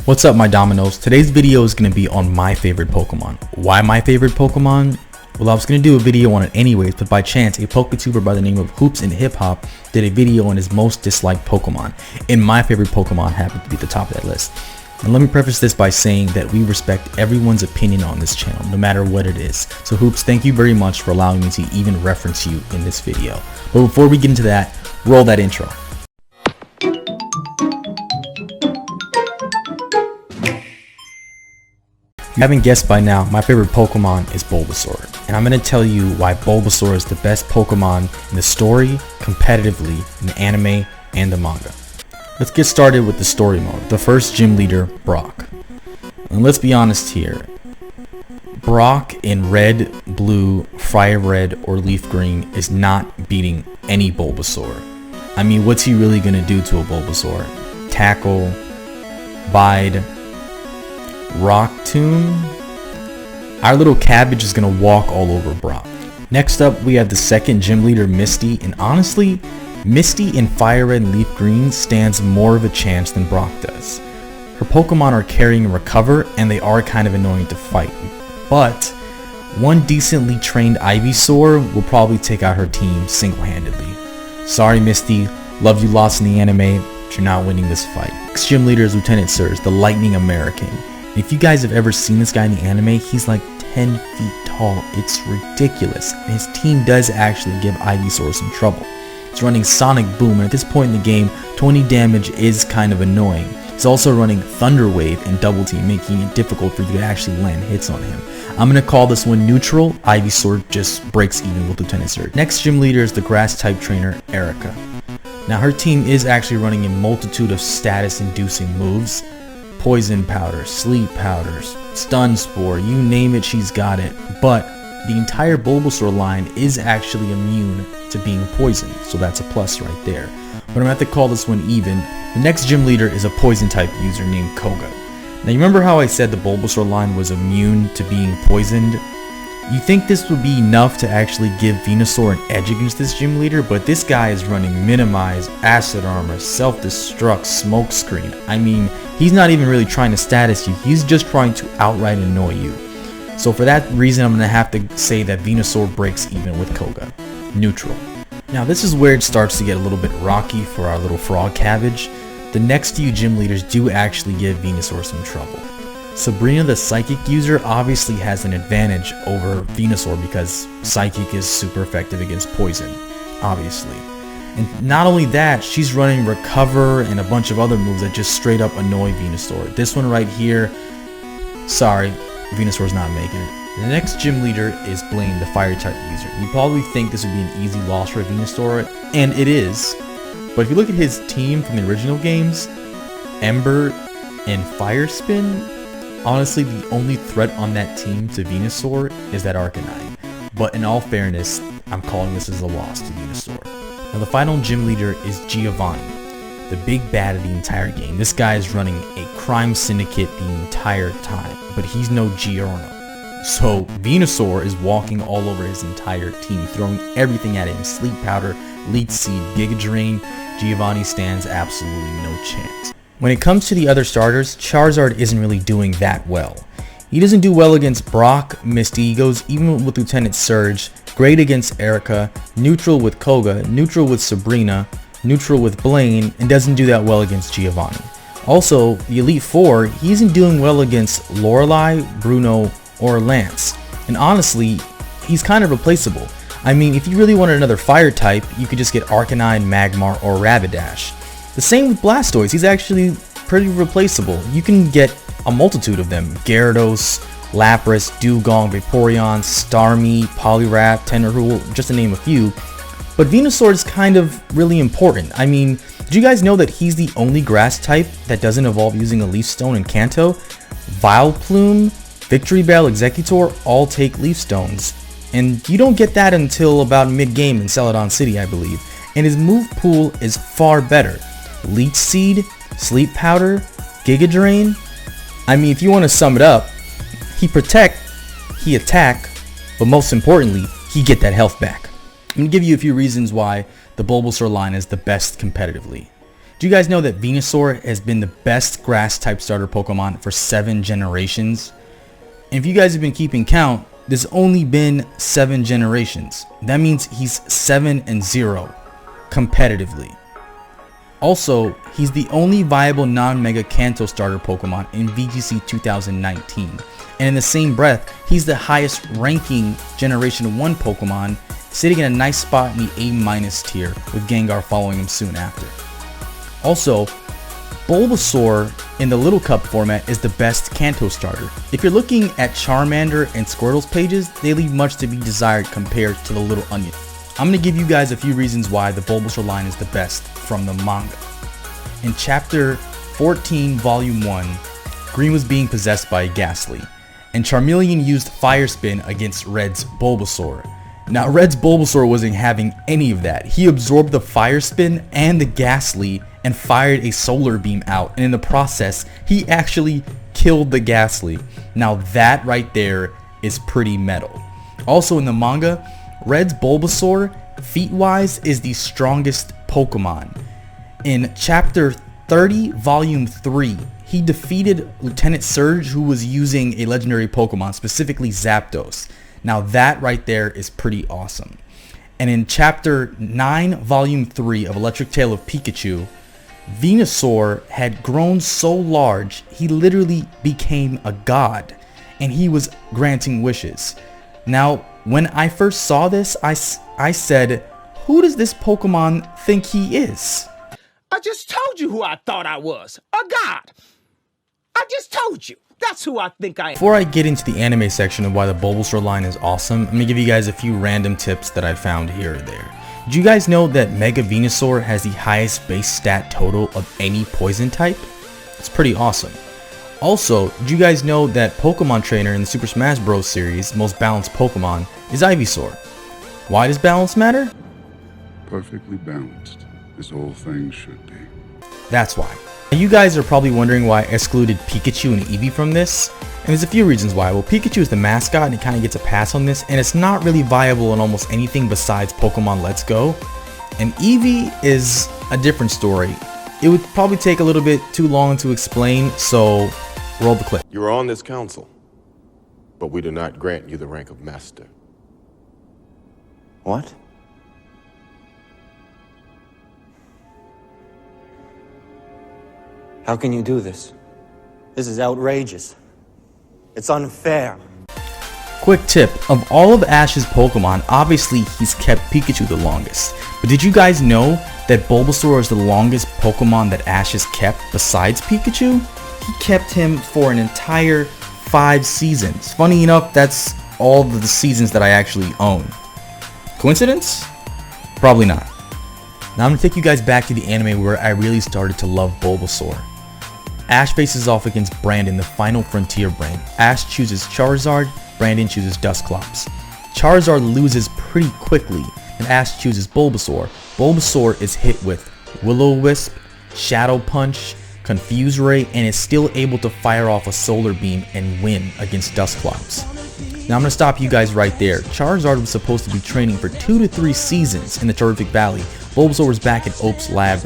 What's up, my Dominoes? Today's video is going to be on my favorite Pokemon. Why my favorite Pokemon? Well, I was going to do a video on it anyways, but by chance, a PokeTuber by the name of Hoops and Hip Hop did a video on his most disliked Pokemon, and my favorite Pokemon happened to be at the top of that list. And let me preface this by saying that we respect everyone's opinion on this channel, no matter what it is. So Hoops, thank you very much for allowing me to even reference you in this video. But before we get into that, roll that intro. If you haven't guessed by now, my favorite Pokemon is Bulbasaur, and I'm going to tell you why Bulbasaur is the best Pokemon in the story, competitively, in the anime, and the manga. Let's get started with the story mode. The first gym leader, Brock. And let's be honest here, Brock in red, blue, fire red, or leaf green is not beating any Bulbasaur. I mean, what's he really going to do to a Bulbasaur? Tackle, bide, Rock Tomb? Our little cabbage is gonna walk all over Brock. Next up, we have the second gym leader, Misty, and honestly, Misty in Fire Red and Leaf Green stands more of a chance than Brock does. Her Pokemon are carrying and recover, and they are kind of annoying to fight. But one decently trained Ivysaur will probably take out her team single-handedly. Sorry, Misty, love you lots in the anime, but you're not winning this fight. Next gym leader is Lieutenant Surge, the Lightning American. If you guys have ever seen this guy in the anime, he's like 10 feet tall. It's ridiculous. And his team does actually give Ivysaur some trouble. It's running Sonic Boom, and at this point in the game, 20 damage is kind of annoying. He's also running Thunder Wave and Double Team, making it difficult for you to actually land hits on him. I'm going to call this one neutral. Ivysaur just breaks even with Lieutenant Surge. Next gym leader is the Grass type trainer, Erica. Now her team is actually running a multitude of status-inducing moves. Poison Powder, Sleep Powders, Stun Spore, you name it, she's got it. But the entire Bulbasaur line is actually immune to being poisoned, so that's a plus right there. But I'm going to have to call this one even. The next gym leader is a poison type user named Koga. Now you remember how I said the Bulbasaur line was immune to being poisoned? You think this would be enough to actually give Venusaur an edge against this gym leader, but this guy is running Minimize, Acid Armor, Self-Destruct, Smokescreen. I mean, he's not even really trying to status you, he's just trying to outright annoy you. So for that reason, I'm going to have to say that Venusaur breaks even with Koga. Neutral. Now this is where it starts to get a little bit rocky for our little frog cabbage. The next few gym leaders do actually give Venusaur some trouble. Sabrina the Psychic user obviously has an advantage over Venusaur because Psychic is super effective against poison, obviously. And not only that, she's running Recover and a bunch of other moves that just straight up annoy Venusaur. This one right here, sorry, Venusaur's not making it. The next gym leader is Blaine, the Fire type user. You probably think this would be an easy loss for Venusaur, and it is. But if you look at his team from the original games, Ember and Fire Spin, honestly, the only threat on that team to Venusaur is that Arcanine. But in all fairness, I'm calling this as a loss to Venusaur. Now the final gym leader is Giovanni, the big bad of the entire game. This guy is running a crime syndicate the entire time, but he's no Giorno. So Venusaur is walking all over his entire team, throwing everything at him. Sleep Powder, Leech Seed, Giga Drain. Giovanni stands absolutely no chance. When it comes to the other starters, Charizard isn't really doing that well. He doesn't do well against Brock, Misty, he goes even with Lieutenant Surge, great against Erica, neutral with Koga, neutral with Sabrina, neutral with Blaine, and doesn't do that well against Giovanni. Also, the Elite Four, he isn't doing well against Lorelei, Bruno, or Lance. And honestly, he's kind of replaceable. I mean, if you really wanted another fire type, you could just get Arcanine, Magmar, or Rapidash. The same with Blastoise, he's actually pretty replaceable. You can get a multitude of them. Gyarados, Lapras, Dugong, Vaporeon, Starmie, Poliwrath, Tentacruel, just to name a few. But Venusaur is kind of really important. I mean, did you guys know that he's the only grass type that doesn't evolve using a Leaf Stone in Kanto? Vileplume, Victory Bell, Executor all take Leaf Stones. And you don't get that until about mid-game in Celadon City, I believe. And his move pool is far better. Leech Seed, Sleep Powder, Giga Drain. I mean, if you want to sum it up, he protect, he attack, but most importantly, he get that health back. I'm going to give you a few reasons why the Bulbasaur line is the best competitively. Do you guys know that Venusaur has been the best grass type starter Pokemon for 7 generations? And if you guys have been keeping count, there's only been 7 generations. That means he's 7-0 competitively. Also, he's the only viable non-Mega Kanto starter Pokemon in VGC 2019. And in the same breath, he's the highest ranking Generation 1 Pokemon, sitting in a nice spot in the A- tier, with Gengar following him soon after. Also, Bulbasaur in the Little Cup format is the best Kanto starter. If you're looking at Charmander and Squirtle's pages, they leave much to be desired compared to the Little Onion. I'm going to give you guys a few reasons why the Bulbasaur line is the best from the manga. In Chapter 14, Volume 1, Green was being possessed by a Ghastly, and Charmeleon used Fire Spin against Red's Bulbasaur. Now, Red's Bulbasaur wasn't having any of that. He absorbed the Fire Spin and the Ghastly and fired a Solar Beam out, and in the process, he actually killed the Ghastly. Now that right there is pretty metal. Also in the manga, Red's Bulbasaur, feat-wise, is the strongest Pokemon. In Chapter 30, Volume 3, he defeated Lieutenant Surge, who was using a legendary Pokemon, specifically Zapdos. Now that right there is pretty awesome. And in Chapter 9, Volume 3 of Electric Tale of Pikachu, Venusaur had grown so large, he literally became a god, and he was granting wishes. Now, when I first saw this, I said, who does this Pokemon think he is? I just told you who I thought I was, a god. I just told you. That's who I think I am. Before I get into the anime section of why the Bulbasaur line is awesome, I'm going to give you guys a few random tips that I found here or there. Did you guys know that Mega Venusaur has the highest base stat total of any poison type? It's pretty awesome. Also, did you guys know that Pokemon Trainer in the Super Smash Bros. Series, most balanced Pokemon, is Ivysaur? Why does balance matter? Perfectly balanced, as all things should be. That's why. Now, you guys are probably wondering why I excluded Pikachu and Eevee from this, and there's a few reasons why. Well, Pikachu is the mascot and it kind of gets a pass on this, and it's not really viable in almost anything besides Pokemon Let's Go. And Eevee is a different story. It would probably take a little bit too long to explain, so roll the clip. You are on this council, but we do not grant you the rank of master. What? How can you do this? This is outrageous. It's unfair. Quick tip, of all of Ash's Pokemon, obviously he's kept Pikachu the longest. But did you guys know that Bulbasaur is the longest Pokemon that Ash has kept besides Pikachu? He kept him for an entire 5 seasons. Funny enough, that's all the seasons that I actually own. Coincidence? Probably not. Now I'm going to take you guys back to the anime where I really started to love Bulbasaur. Ash faces off against Brandon, the final frontier brain. Ash chooses Charizard, Brandon chooses Dusclops. Charizard loses pretty quickly, and Ash chooses Bulbasaur. Bulbasaur is hit with Will-O-Wisp, Shadow Punch, Confuse Ray, and is still able to fire off a Solar Beam and win against Dusclops. Now I'm going to stop you guys right there. Charizard was supposed to be training for 2 to 3 seasons in the Terrific Valley. Bulbasaur was back at Ope's lab,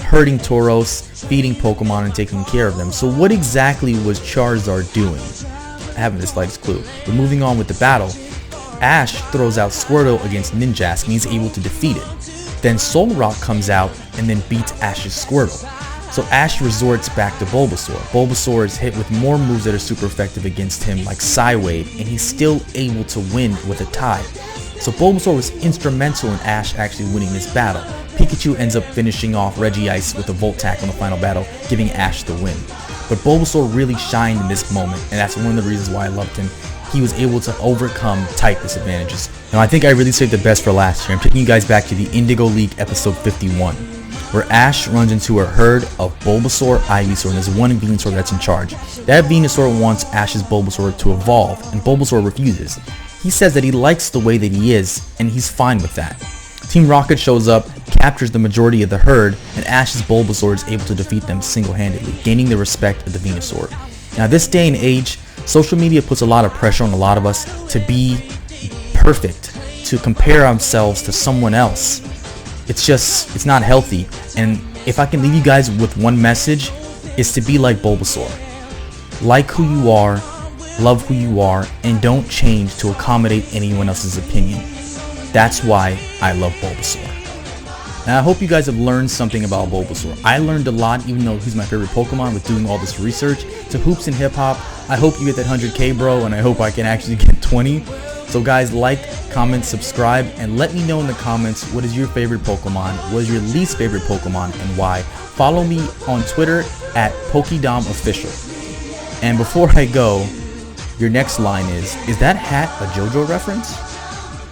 herding Tauros, feeding Pokemon, and taking care of them. So what exactly was Charizard doing? I haven't the slightest clue. But moving on with the battle, Ash throws out Squirtle against Ninjask and he's able to defeat it. Then Solrock comes out and then beats Ash's Squirtle. So Ash resorts back to Bulbasaur. Bulbasaur is hit with more moves that are super effective against him, like Psywave, and he's still able to win with a tie. So Bulbasaur was instrumental in Ash actually winning this battle. Pikachu ends up finishing off Regice with a Volt Tackle in the final battle, giving Ash the win. But Bulbasaur really shined in this moment, and that's one of the reasons why I loved him. He was able to overcome type disadvantages. Now I think I really saved the best for last here. I'm taking you guys back to the Indigo League episode 51, where Ash runs into a herd of Bulbasaur, Ivysaur, and there's one Venusaur that's in charge. That Venusaur wants Ash's Bulbasaur to evolve, and Bulbasaur refuses. He says that he likes the way that he is, and he's fine with that. Team Rocket shows up, captures the majority of the herd, and Ash's Bulbasaur is able to defeat them single-handedly, gaining the respect of the Venusaur. Now this day and age, social media puts a lot of pressure on a lot of us to be perfect, to compare ourselves to someone else. It's not healthy, and if I can leave you guys with one message, it's to be like Bulbasaur. Like who you are, love who you are, and don't change to accommodate anyone else's opinion. That's why I love Bulbasaur. And I hope you guys have learned something about Bulbasaur. I learned a lot, even though he's my favorite Pokemon, with doing all this research. To Hoops and Hip Hop, I hope you get that 100K, bro, and I hope I can actually get 20. So guys, like, comment, subscribe, and let me know in the comments what is your favorite Pokemon, what is your least favorite Pokemon, and why. Follow me on Twitter at PokedomOfficial. And before I go, your next line is that hat a JoJo reference?